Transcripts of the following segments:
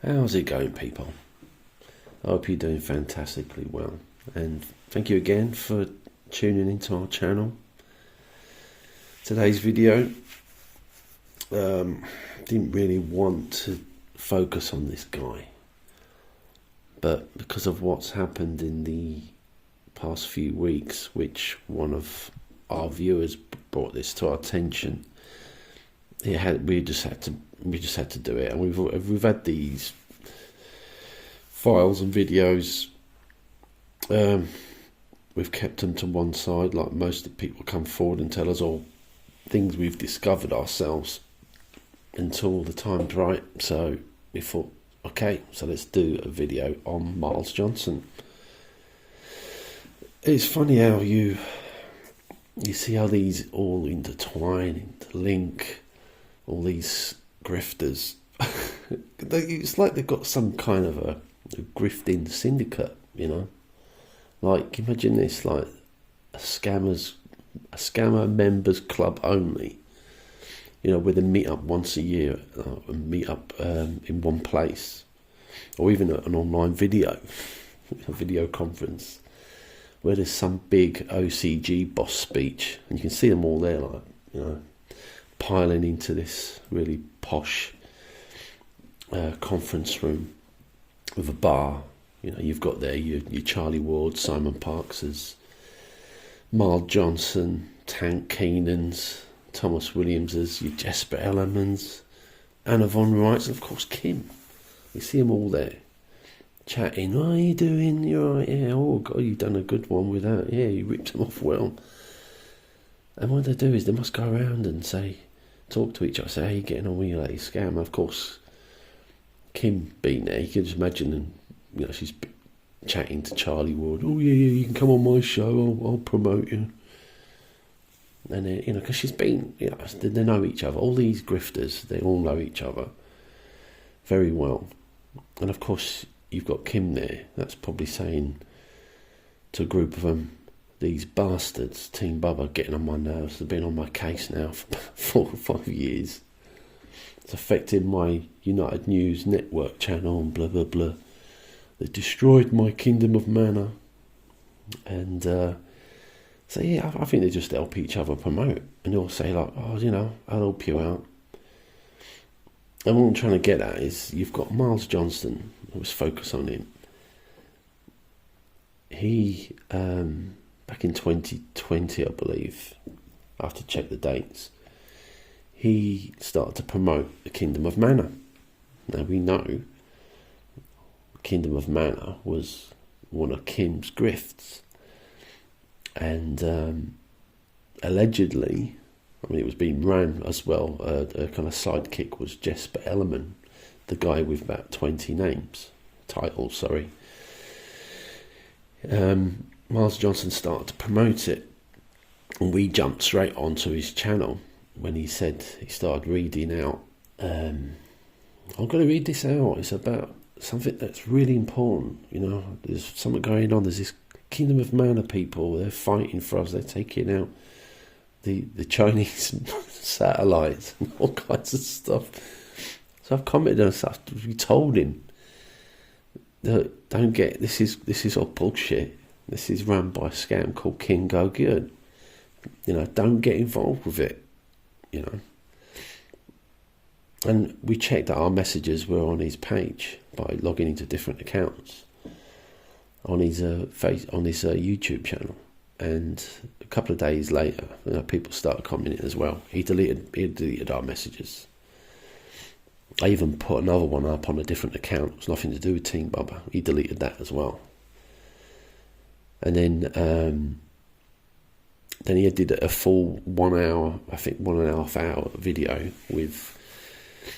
How's it going, people? I hope you're doing fantastically well, and thank you again for tuning into our channel. Today's video, didn't really want to focus on this guy, but because of what's happened in the past few weeks, which one of our viewers brought this to our attention, we just had to do it, and we've had these files and videos. We've kept them to one side, like most of the people come forward and tell us all things we've discovered ourselves until the time's right. So we thought, okay, so let's do a video on Miles Johnston. It's funny how you see how these all intertwine, interlink, all these grifters. It's like they've got some kind of a grifting syndicate, you know. Like, imagine this, like a scammer members club only, you know, where they meet up once a year and meet up in one place, or even an online video, a video conference, where there's some big OCG boss speech, and you can see them all there, like, you know, piling into this really posh conference room with a bar. You know, you've got there your Charlie Ward, Simon Parkses, Miles Johnston, Tank Keenans, Thomas Williamses, your Jesper Ellermans, Anna Von Wrights, and of course Kim. You see them all there chatting. What are you doing? You're right, yeah. Oh God, you've done a good one with that. Yeah, you ripped them off well. And what they do is they must go around and talk to each other, say, "How you getting on with your latest scam?" Of course, Kim being there, you can just imagine, and you know, she's chatting to Charlie Ward. "Oh yeah, you can come on my show. I'll promote you." And then, you know, because she's been, you know, they know each other. All these grifters, they all know each other very well. And of course, you've got Kim there. That's probably saying to a group of them, "These bastards, Team Bubba, getting on my nerves. They've been on my case now for 4 or 5 years. It's affecting my United News network channel and blah blah blah. They destroyed my Kingdom of Manna." And so yeah, I think they just help each other promote, and they'll say like, "Oh, you know, I'll help you out." And what I'm trying to get at is, you've got Miles Johnston. Let's focus on him. He back in 2020, I believe, I have to check the dates, he started to promote the Kingdom of Manna. Now we know Kingdom of Manna was one of Kim's grifts, and allegedly, I mean, it was being ran as well. A kind of sidekick was Jesper Ellerman, the guy with about 20 titles. Sorry. Miles Johnston started to promote it, and we jumped straight onto his channel when he said he started reading out. I'm going to read this out. It's about something that's really important. You know, there's something going on. There's this Kingdom of Manna people. They're fighting for us. They're taking out the Chinese satellites and all kinds of stuff. So I've commented on stuff. We told him that don't get this is all bullshit. This is run by a scam called Goguen. You know, don't get involved with it. You know. And we checked that our messages were on his page by logging into different accounts on his YouTube channel. And a couple of days later, you know, people started commenting as well. He deleted our messages. I even put another one up on a different account. It was nothing to do with Team Bubba. He deleted that as well. And then he did a full 1 hour, I think 1.5 hour video with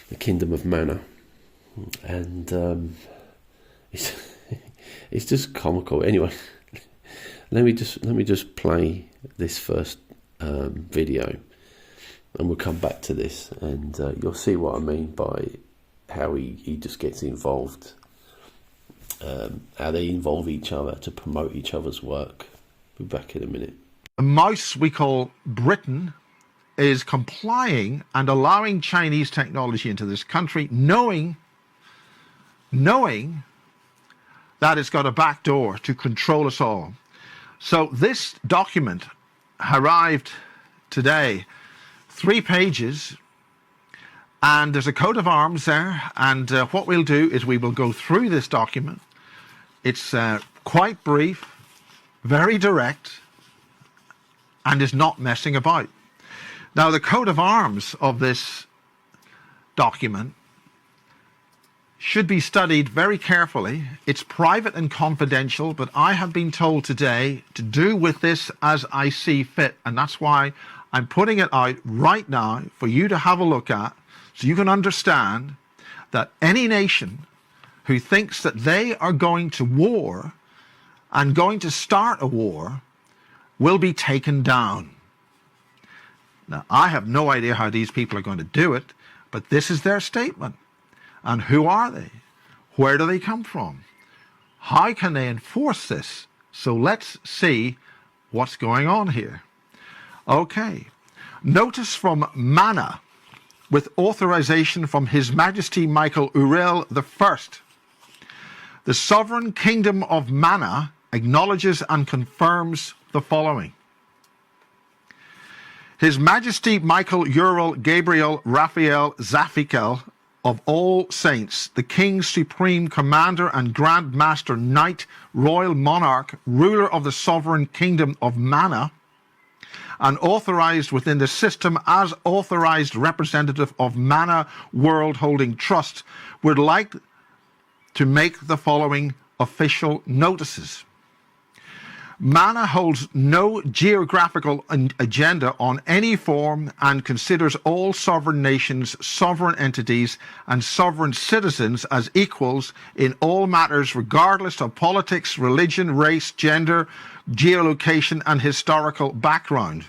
the Kingdom of Manna, and it's just comical. Anyway, let me just play this first video, and we'll come back to this, and you'll see what I mean by how he just gets involved, how they involve each other to promote each other's work. Be back in a minute. The mouse we call Britain is complying and allowing Chinese technology into this country, knowing knowing that it's got a back door to control us all. So this document arrived today, 3 pages, and there's a coat of arms there, and what we'll do is we will go through this document. It's quite brief, very direct, and is not messing about. Now, the coat of arms of this document should be studied very carefully. It's private and confidential, but I have been told today to do with this as I see fit, and that's why I'm putting it out right now for you to have a look at, so you can understand that any nation who thinks that they are going to war and going to start a war will be taken down. Now, I have no idea how these people are going to do it, but this is their statement. And who are they? Where do they come from? How can they enforce this? So let's see what's going on here. Okay. Notice from Manna, with authorization from His Majesty Michael Urel I. The sovereign Kingdom of Manna acknowledges and confirms the following. His Majesty Michael Uriel Gabriel Raphael Zaphikel of all saints, the King Supreme Commander and Grand Master Knight, Royal Monarch, ruler of the sovereign Kingdom of Manna, and authorized within the system as authorized representative of Manna World Holding Trust, would like to make the following official notices. Manna holds no geographical agenda on any form and considers all sovereign nations, sovereign entities, and sovereign citizens as equals in all matters regardless of politics, religion, race, gender, geolocation, and historical background.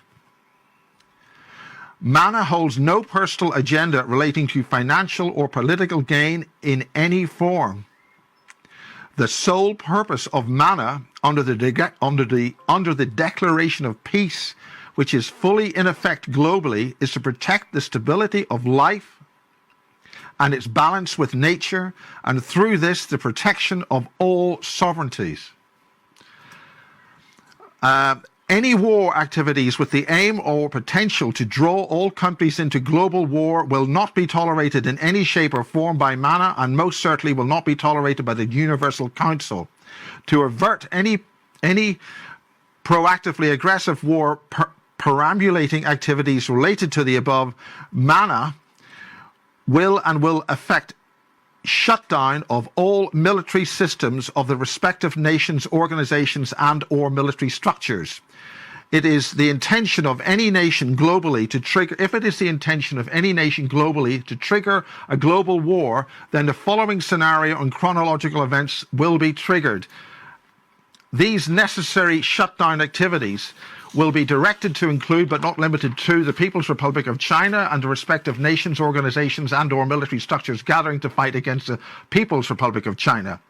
Manna holds no personal agenda relating to financial or political gain in any form. The sole purpose of Manna under the Declaration of Peace, which is fully in effect globally, is to protect the stability of life and its balance with nature, and through this the protection of all sovereignties. Any war activities with the aim or potential to draw all countries into global war will not be tolerated in any shape or form by Manna, and most certainly will not be tolerated by the Universal Council. To avert any proactively aggressive war perambulating activities related to the above, Manna will effect shutdown of all military systems of the respective nations, organizations, and or military structures. It is the intention of any nation globally to trigger, if it is the intention of any nation globally to trigger a global war, then the following scenario and chronological events will be triggered. These necessary shutdown activities will be directed to include, but not limited to, the People's Republic of China and the respective nations, organizations, and or military structures gathering to fight against the People's Republic of China.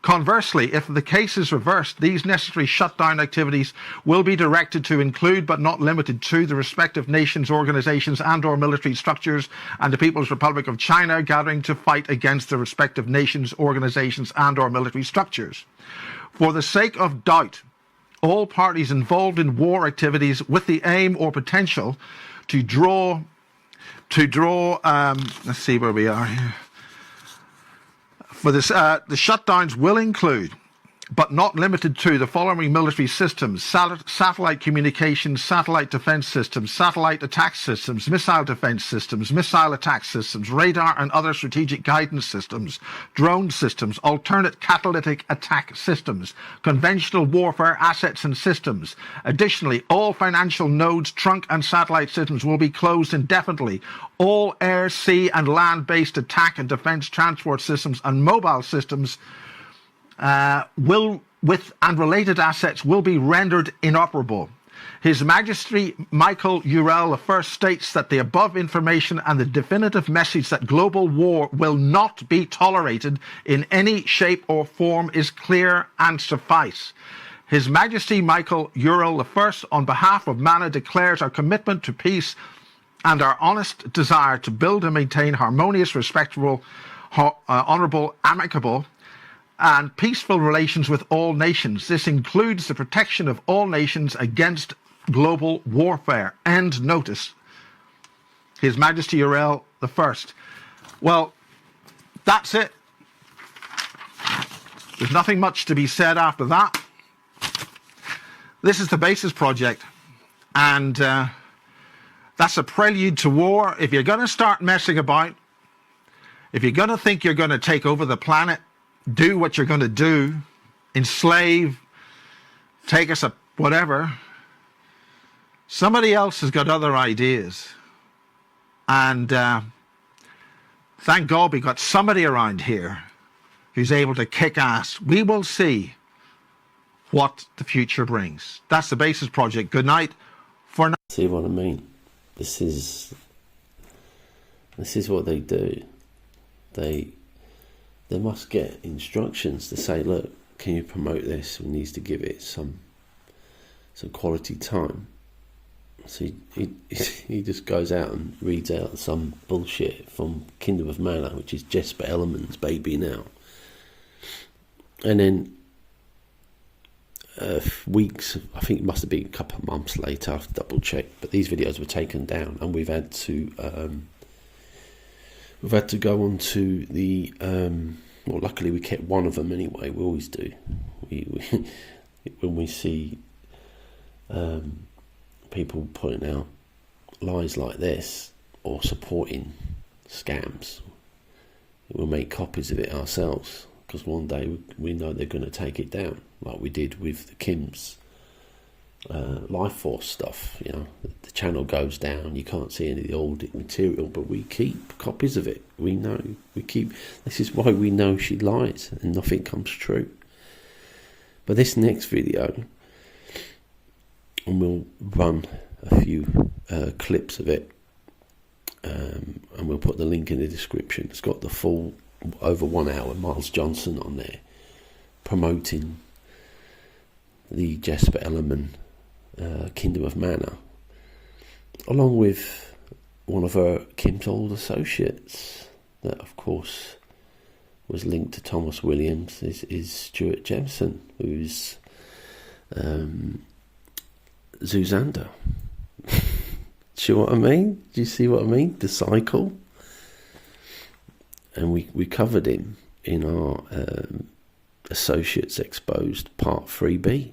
Conversely, if the case is reversed, these necessary shutdown activities will be directed to include, but not limited to, the respective nations, organizations, and or military structures and the People's Republic of China gathering to fight against the respective nations, organizations, and or military structures. For the sake of doubt, all parties involved in war activities with the aim or potential to draw, let's see where we are here. For this, the shutdowns will include, but not limited to, the following military systems: satellite communications, satellite defense systems, satellite attack systems, missile defense systems, missile attack systems, radar and other strategic guidance systems, drone systems, alternate catalytic attack systems, conventional warfare assets and systems. Additionally, all financial nodes, trunk and satellite systems will be closed indefinitely. All air, sea and land-based attack and defense transport systems and mobile systems and related assets will be rendered inoperable. His Majesty Michael Uriel I states that the above information and the definitive message that global war will not be tolerated in any shape or form is clear and suffice. His Majesty Michael Uriel I, on behalf of Manna, declares our commitment to peace and our honest desire to build and maintain harmonious, respectful, honorable, amicable, and peaceful relations with all nations. This includes the protection of all nations against global warfare. End notice. His Majesty Urel the First. Well, that's it. There's nothing much to be said after that. This is the Basis Project, and that's a prelude to war. If you're going to start messing about, if you're going to think you're going to take over the planet, do what you're going to do, enslave, take us a whatever, somebody else has got other ideas. And thank God we got somebody around here who's able to kick ass. We will see what the future brings. That's the Basis Project. Good night for now. See what I mean? This is what they do. They must get instructions to say, look, can you promote this? We need to give it some quality time. So he just goes out and reads out some bullshit from Kingdom of Manna, which is Jesper Ellerman's baby now. And then weeks, I think it must have been a couple of months later, I have to double check, but these videos were taken down, and we've had to go on to the well, luckily we kept one of them anyway. We always do. We when we see people putting out lies like this or supporting scams, we'll make copies of it ourselves, because one day we know they're going to take it down, like we did with the Kim's Life Force stuff. You know, the channel goes down, you can't see any of the old material, but we keep copies of it. We know, this is why we know she lies and nothing comes true. But this next video, and we'll run a few clips of it, and we'll put the link in the description. It's got the full over 1 hour Miles Johnston on there promoting the Jesper Ellerman Kingdom of Manna, along with one of her Kim's old associates that of course was linked to Thomas Williams is Stuart Jemison, who's Zuzanda. See what I mean? Do you see what I mean? The cycle. And we covered him in our Associates Exposed Part 3B.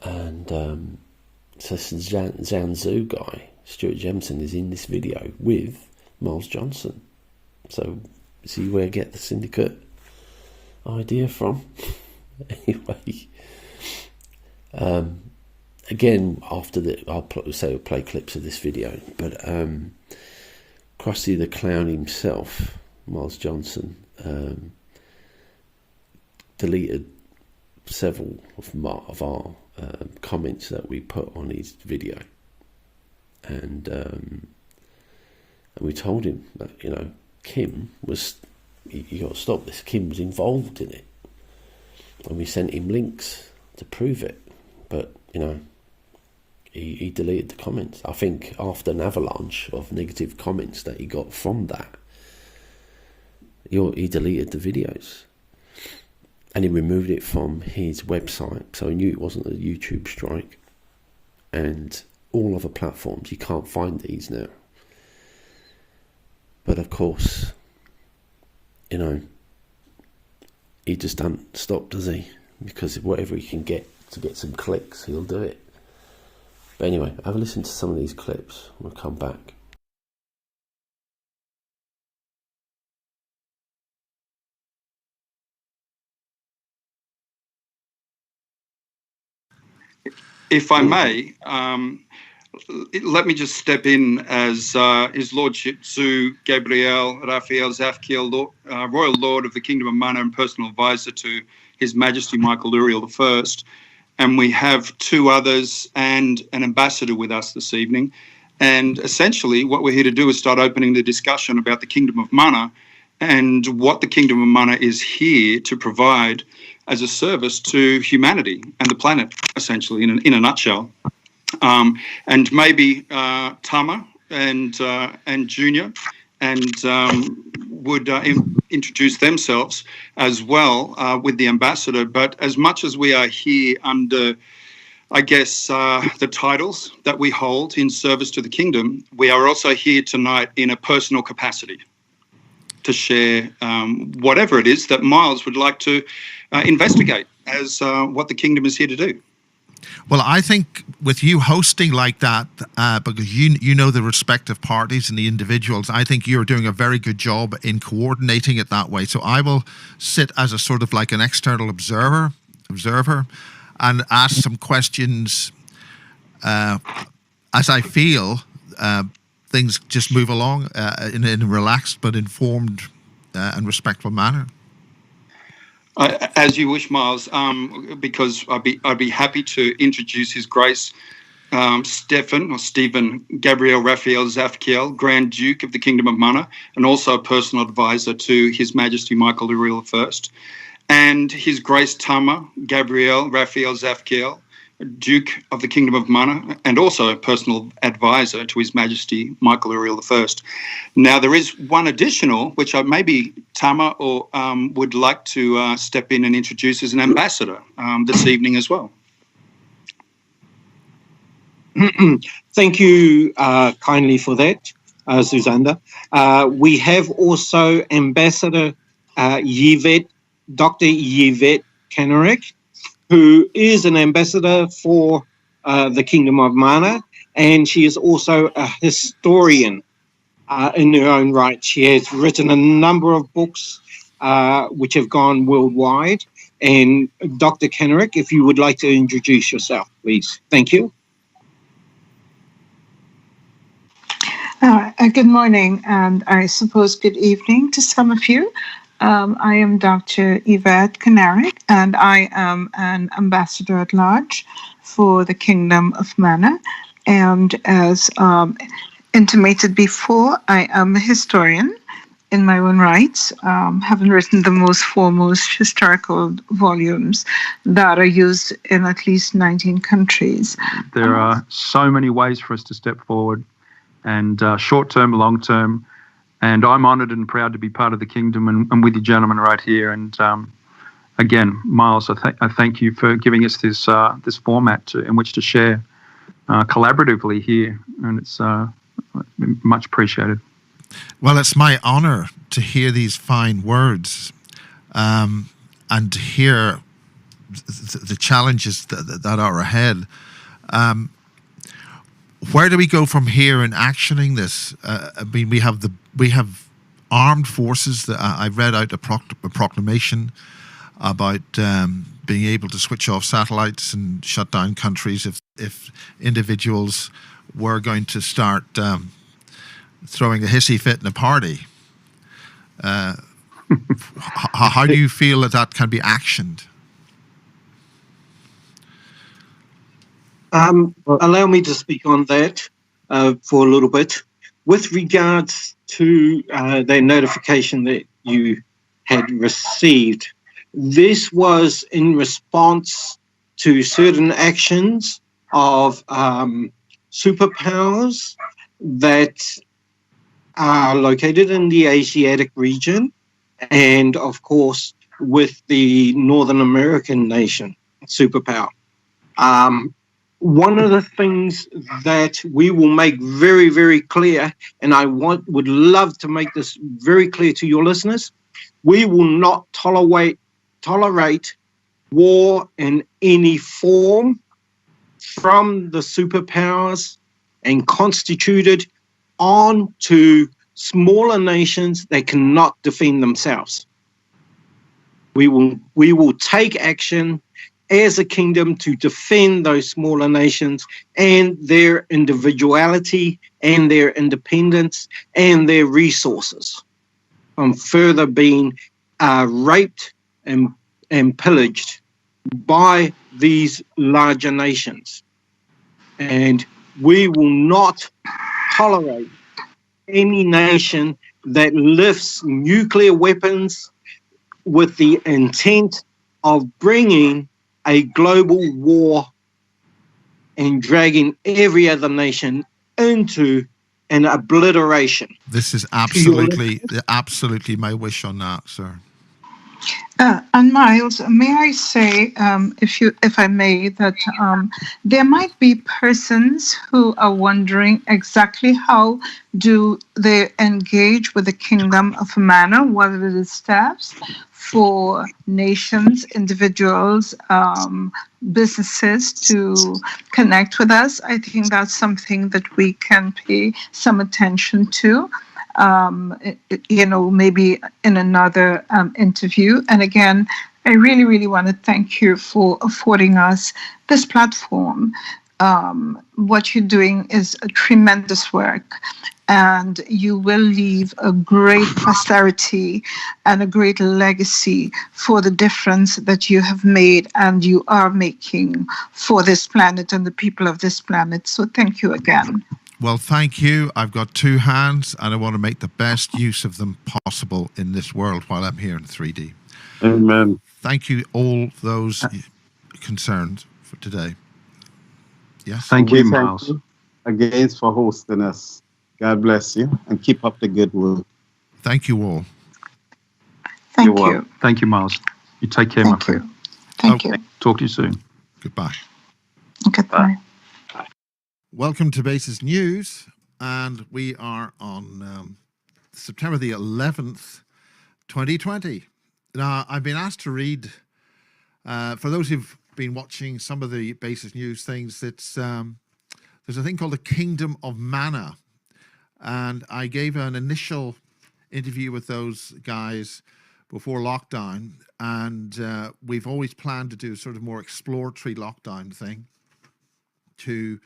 And so this Zanzu guy, Stuart Jemison, is in this video with Miles Johnston. So see where I get the syndicate idea from. Anyway, again, after I'll play clips of this video, but Krusty the Clown himself, Miles Johnston, deleted several of our comments that we put on his video, and we told him that, you know, Kim was, you got to stop this. Kim was involved in it, and we sent him links to prove it, but you know, he deleted the comments. I think after an avalanche of negative comments that he got from that, he deleted the videos, and he removed it from his website, so he knew it wasn't a YouTube strike. And all other platforms, you can't find these now. But of course, you know, he just doesn't stop, does he? Because whatever he can get to get some clicks, he'll do it. But anyway, have a listen to some of these clips. We'll come back. If I may, let me just step in as His Lordship Zu Gabriel Raphael Zafkiel, Royal Lord of the Kingdom of Manna and personal advisor to His Majesty Michael Uriel I. And we have two others and an ambassador with us this evening. And essentially what we're here to do is start opening the discussion about the Kingdom of Manna and what the Kingdom of Manna is here to provide as a service to humanity and the planet, essentially, in a nutshell. And maybe Tama and Junior and would introduce themselves as well with the ambassador. But as much as we are here under, I guess, the titles that we hold in service to the kingdom, we are also here tonight in a personal capacity to share whatever it is that Miles would like to investigate as what the kingdom is here to do. Well, I think with you hosting like that, because you know the respective parties and the individuals, I think you're doing a very good job in coordinating it that way. So I will sit as a sort of like an external observer, and ask some questions as I feel things just move along in a relaxed but informed and respectful manner. As you wish, Miles, because I'd be happy to introduce His Grace Stephen Gabriel Raphael Zafkiel, Grand Duke of the Kingdom of Manna, and also a personal advisor to His Majesty Michael Uriel I, and His Grace Tama Gabriel Raphael Zafkiel, Duke of the Kingdom of Manna, and also a personal advisor to His Majesty Michael Uriel I. Now, there is one additional, which maybe Tama or would like to step in and introduce as an ambassador this evening as well. Thank you kindly for that, Susanna. We have also Ambassador Dr. Yvette Kanarek, who is an ambassador for the Kingdom of Manna, and she is also a historian in her own right. She has written a number of books which have gone worldwide. And Dr. Kanarek, if you would like to introduce yourself, please. Thank you. Good morning, and I suppose good evening to some of you. I am Dr. Yvette Kanarek, and I am an ambassador at large for the Kingdom of Manna. And as intimated before, I am a historian in my own right, having written the most foremost historical volumes that are used in at least 19 countries. There are so many ways for us to step forward, and short-term, long-term. And I'm honoured and proud to be part of the kingdom and with you gentlemen right here. And again, Miles, I thank you for giving us this format in which to share collaboratively here. And it's much appreciated. Well, it's my honour to hear these fine words and to hear the challenges that are ahead. Where do we go from here in actioning this? I mean, we have armed forces. That I read out a proclamation about being able to switch off satellites and shut down countries if individuals were going to start throwing a hissy fit in a party. How do you feel that can be actioned? Allow me to speak on that for a little bit. With regards to the notification that you had received, this was in response to certain actions of superpowers that are located in the Asiatic region, and of course with the Northern American nation superpower. One of the things that we will make very, very clear, and I would love to make this very clear to your listeners, we will not tolerate war in any form from the superpowers and constituted on to smaller nations that cannot defend themselves. We will take action as a kingdom to defend those smaller nations and their individuality and their independence and their resources from further being raped and pillaged by these larger nations. And we will not tolerate any nation that lifts nuclear weapons with the intent of bringing a global war and dragging every other nation into and obliteration. This is absolutely my wish on that, sir. And Miles, may I say, if I may, that there might be persons who are wondering exactly how do they engage with the Kingdom of Manna, what are the steps for nations, individuals, businesses to connect with us. I think that's something that we can pay some attention to. Maybe in another interview. And again, I really, really want to thank you for affording us this platform. What you're doing is a tremendous work, and you will leave a great posterity and a great legacy for the difference that you have made and you are making for this planet and the people of this planet. So thank you again. Well, thank you. I've got two hands, and I want to make the best use of them possible in this world while I'm here in 3D. Amen. Thank you, all those concerned for today. Yes. Thank you, Miles. Again for hosting us. God bless you, and keep up the good work. Thank you all. Thank you. Thank you, Miles. You take care, my friend. Thank you. Talk to you soon. Goodbye. Goodbye. Welcome to Basis News, and we are on September the 11th, 2020. Now, I've been asked to read, for those who've been watching some of the Basis News things, it's there's a thing called the Kingdom of Manna, and I gave an initial interview with those guys before lockdown, and we've always planned to do sort of more exploratory lockdown thing to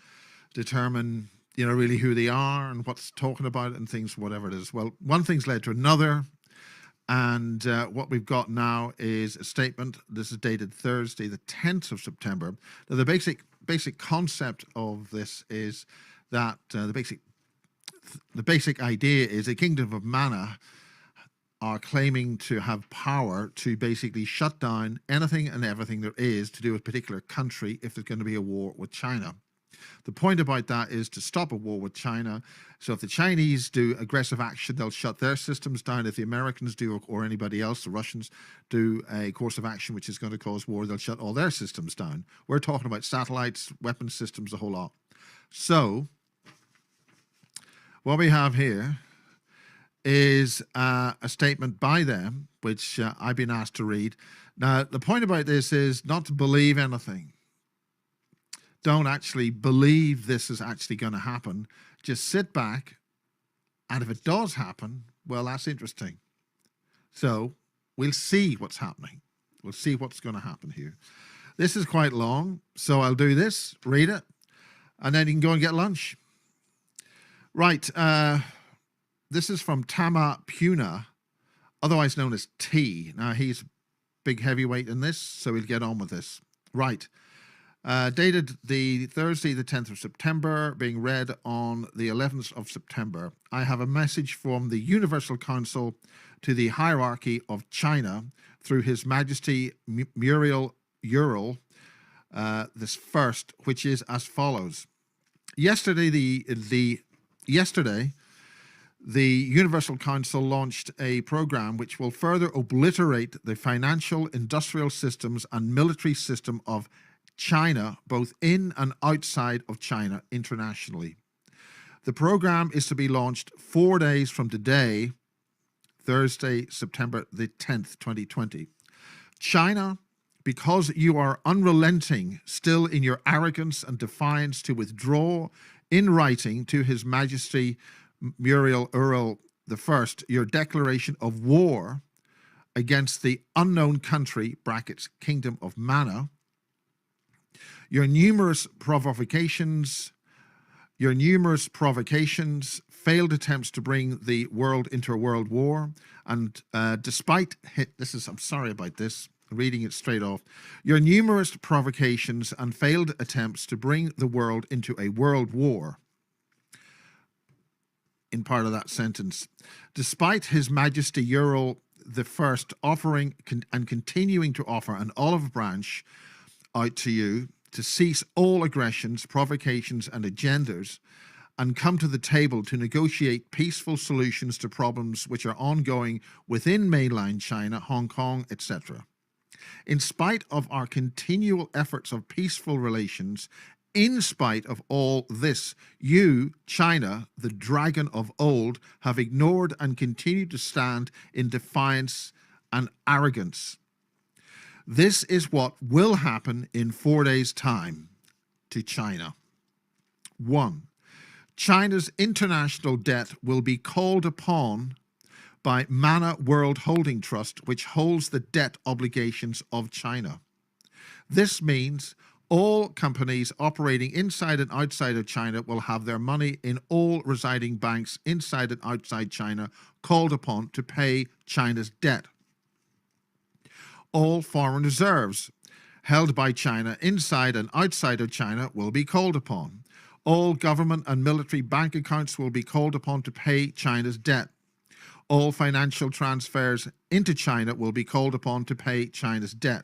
determine, really who they are and what's talking about it and things, whatever it is. Well, one thing's led to another, and what we've got now is a statement. This is dated Thursday, the 10th of September. Now, the basic concept of this is that the basic idea is the Kingdom of Manna are claiming to have power to basically shut down anything and everything there is to do with a particular country if there's going to be a war with China. The point about that is to stop a war with China. So if the Chinese do aggressive action, they'll shut their systems down. If the Americans do, or anybody else, the Russians, do a course of action which is going to cause war, they'll shut all their systems down. We're talking about satellites, weapons systems, a whole lot. So what we have here is a statement by them, which I've been asked to read. Now, the point about this is not to believe anything. Don't actually believe this is actually going to happen. Just sit back, and if it does happen, well, that's interesting. So we'll see what's happening. We'll see what's going to happen here. This is quite long, so I'll do this, read it, and then you can go and get lunch. Right, this is from Tama Puna, otherwise known as T. Now, he's a big heavyweight in this, so we'll get on with this. Right. Dated the Thursday, the 10th of September, being read on the 11th of September. I have a message from the Universal Council to the hierarchy of China through His Majesty Muriel Ural, this first, which is as follows. Yesterday, the Universal Council launched a program which will further obliterate the financial, industrial systems and military system of China, both in and outside of China internationally. The program is to be launched 4 days from today, Thursday, September the 10th, 2020. China, because you are unrelenting still in your arrogance and defiance to withdraw in writing to His Majesty Muriel Ural I your declaration of war against the unknown country, brackets, Kingdom of Manna, your numerous provocations, failed attempts to bring the world into a world war, and despite I'm sorry about this, reading it straight off, your numerous provocations and failed attempts to bring the world into a world war, in part of that sentence, despite His Majesty Ural I offering and continuing to offer an olive branch out to you to cease all aggressions, provocations, and agendas, and come to the table to negotiate peaceful solutions to problems which are ongoing within mainland China, Hong Kong, etc. In spite of our continual efforts of peaceful relations, in spite of all this, you, China, the dragon of old, have ignored and continue to stand in defiance and arrogance. This is what will happen in 4 days' time to China. 1. China's international debt will be called upon by Manna World Holding Trust, which holds the debt obligations of China. This means all companies operating inside and outside of China will have their money in all residing banks inside and outside China called upon to pay China's debt. All foreign reserves held by China inside and outside of China will be called upon. All government and military bank accounts will be called upon to pay China's debt. All financial transfers into China will be called upon to pay China's debt.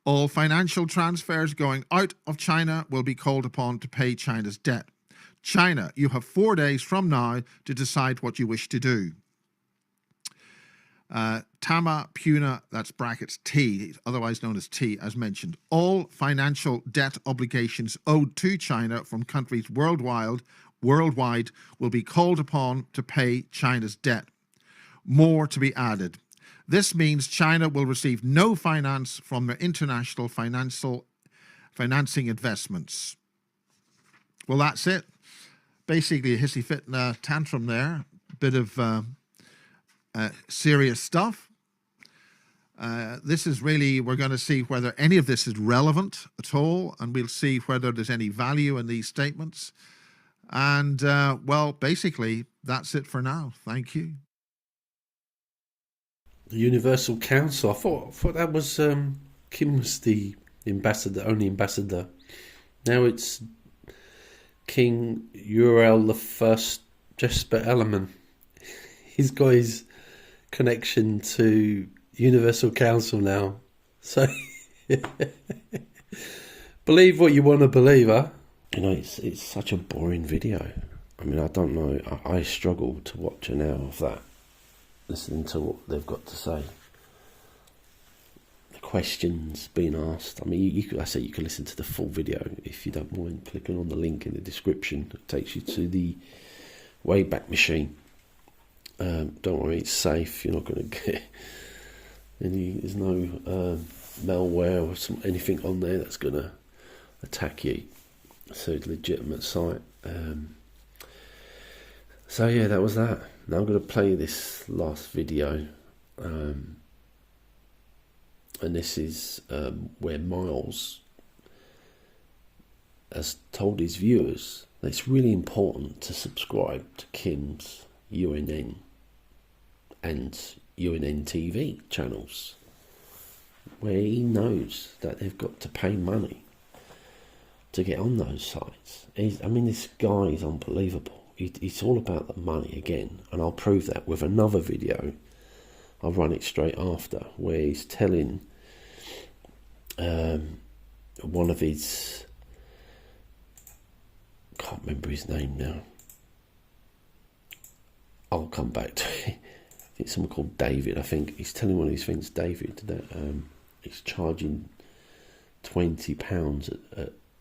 All financial transfers going out of China will be called upon to pay China's debt. China, you have 4 days from now to decide what you wish to do. Tama Puna, that's brackets T, otherwise known as T, as mentioned. All financial debt obligations owed to China from countries worldwide will be called upon to pay China's debt. More to be added. This means China will receive no finance from their international financing investments. Well, that's it. Basically a hissy fit and a tantrum there. Bit of serious stuff. This is really, we're going to see whether any of this is relevant at all, and we'll see whether there's any value in these statements. And, well, basically, that's it for now. Thank you. The Universal Council. I thought that was Kim was the ambassador, only ambassador. Now it's King Uriel the First Jesper Ellerman. He's got his connection to Universal Council now. So believe what you want to believe, huh? You know, it's such a boring video. I mean, I don't know. I struggle to watch an hour of that, listening to what they've got to say. The questions being asked. I mean, I say you can listen to the full video if you don't mind clicking on the link in the description. It takes you to the Wayback Machine. Don't worry, it's safe. You're not going to get there's no malware or anything on there that's going to attack you. So it's a legitimate site. So yeah, that was that. Now I'm going to play this last video, and this is where Miles has told his viewers that it's really important to subscribe to Kim's UNN and UNN TV channels, where he knows that they've got to pay money to get on those sites. I mean, this guy is unbelievable. It's all about the money again, and I'll prove that with another video. I'll run it straight after, where he's telling one of his, can't remember his name now. I'll come back to it. I think someone called David. I think he's telling one of his friends, David, that he's charging £20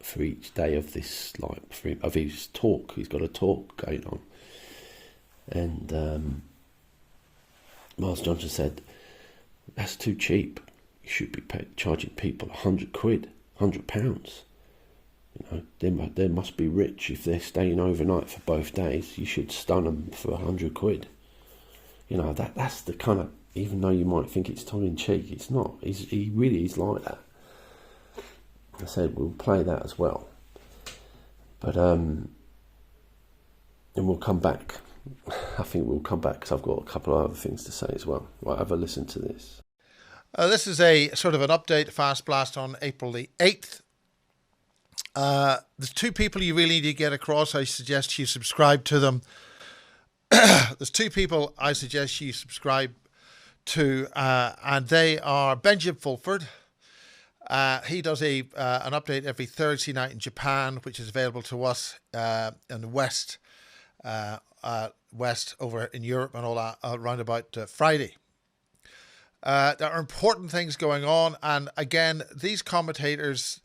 for each day of this, like, of his talk. He's got a talk going on, and Miles Johnston said that's too cheap. You should be charging people £100, £100. You know, they must be rich if they're staying overnight for both days. You should stun them for £100. You know, that's the kind of, even though you might think it's tongue in cheek, it's not. He really is like that. I said we'll play that as well, but and we'll come back. I think we'll come back because I've got a couple of other things to say as well. Right, have a listen to this. This is a sort of an update, fast blast on April the 8th. There's two people you really need to get across. I suggest you subscribe to them. There's two people I suggest you subscribe to, and they are Benjamin Fulford. He does an update every Thursday night in Japan, which is available to us in the West west over in Europe and all that around about Friday. There are important things going on, and again, these commentators,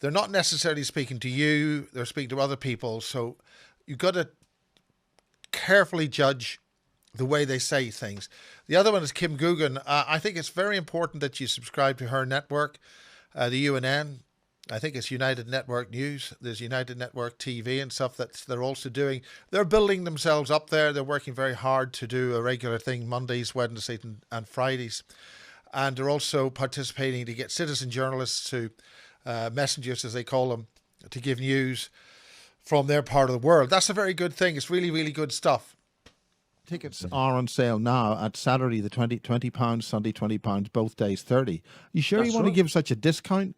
they're not necessarily speaking to you, they're speaking to other people, so you've got to carefully judge the way they say things. The other one is Kim Goguen. I think it's very important that you subscribe to her network, the UNN. I think it's United Network News. There's United Network TV and stuff that they're also doing. They're building themselves up there. They're working very hard to do a regular thing Mondays, Wednesdays and Fridays. And they're also participating to get citizen journalists to messengers, as they call them, to give news from their part of the world. That's a very good thing. It's really, really good stuff. Tickets are on sale now at Saturday, the £20, Sunday £20, both days 30. You sure you want to give such a discount?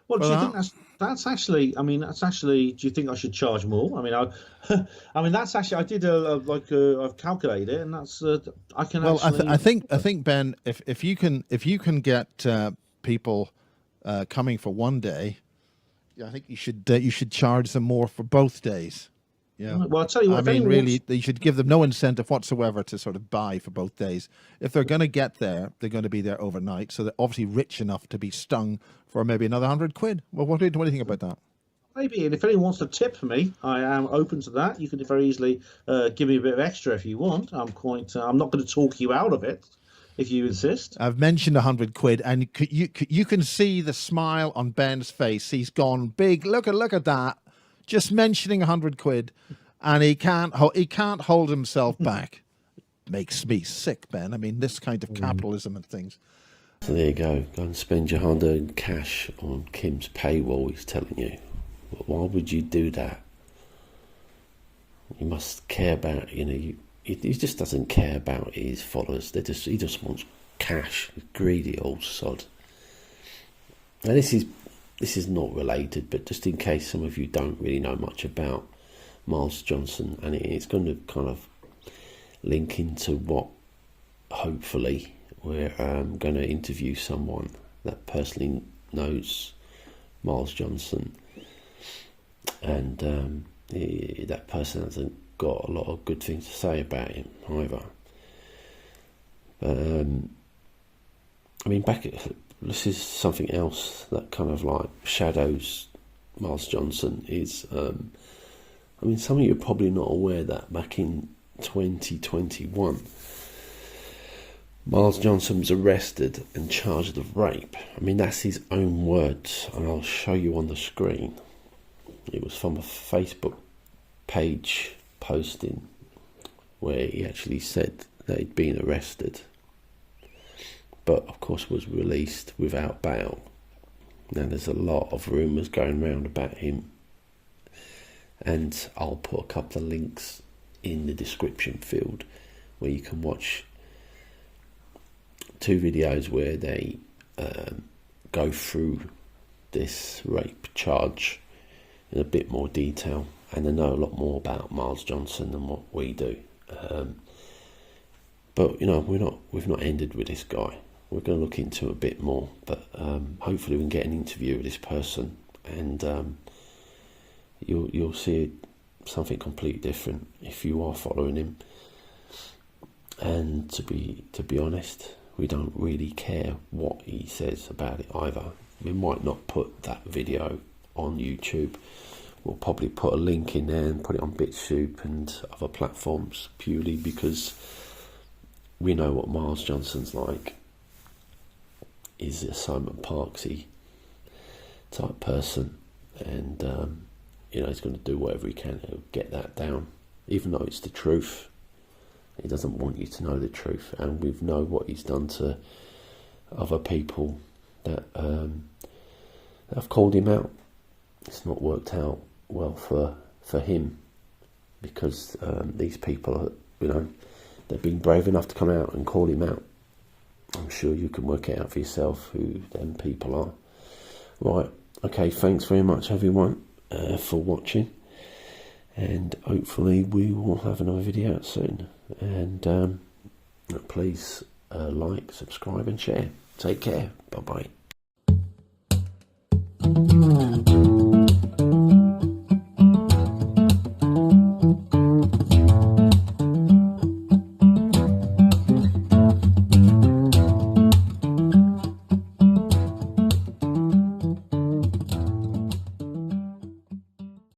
Well, do you think that's actually? I mean, that's actually. Do you think I should charge more? I mean, I mean that's actually. I did I've calculated it, and that's I can. Well, actually... I think Ben, if you can get people coming for one day, I think you should charge them more for both days. Yeah. Well, I'll tell you what. I mean, really, you should give them no incentive whatsoever to sort of buy for both days. If they're going to get there, they're going to be there overnight, so they're obviously rich enough to be stung for maybe another £100. Well, what do you think about that? Maybe, and if anyone wants to tip for me, I am open to that. You can very easily give me a bit of extra if you want. I'm not going to talk you out of it if you insist. I've mentioned £100, and you can see the smile on Ben's face. He's gone big. Look at that. Just mentioning £100, and he can't hold himself back. Makes me sick, Ben. I mean, this kind of capitalism and things. So there you go. Go and spend your hard-earned cash on Kim's paywall, he's telling you. But why would you do that? You must care about, he just doesn't care about his followers. He just wants cash. Greedy old sod. Now this is not related, but just in case some of you don't really know much about Miles Johnston, and it's going to kind of link into what hopefully we're going to interview someone that personally knows Miles Johnston, and that person hasn't got a lot of good things to say about him either. But I mean, this is something else that kind of like shadows Miles Johnston is, I mean, some of you are probably not aware that back in 2021, Miles Johnston was arrested and charged of rape. I mean, that's his own words, and I'll show you on the screen. It was from a Facebook page posting where he actually said that he'd been arrested, but of course was released without bail. Now there's a lot of rumours going around about him, and I'll put a couple of links in the description field where you can watch two videos where they go through this rape charge in a bit more detail, and they know a lot more about Miles Johnston than what we do. But we've not ended with this guy. We're going to look into a bit more, but hopefully we can get an interview with this person, and you'll see something completely different if you are following him. And to be honest, we don't really care what he says about it either. We might not put that video on YouTube. We'll probably put a link in there and put it on BitChute and other platforms, purely because we know what Miles Johnston's like. He's a Simon Parksy type person, and he's going to do whatever he can to get that down, even though it's the truth. He doesn't want you to know the truth, and we know what he's done to other people that have called him out. It's not worked out well for him, because these people are, they've been brave enough to come out and call him out. I'm sure you can work it out for yourself who them people are. Right, okay, thanks very much everyone for watching, and hopefully we will have another video out soon. And please like, subscribe and share. Take care. Bye bye.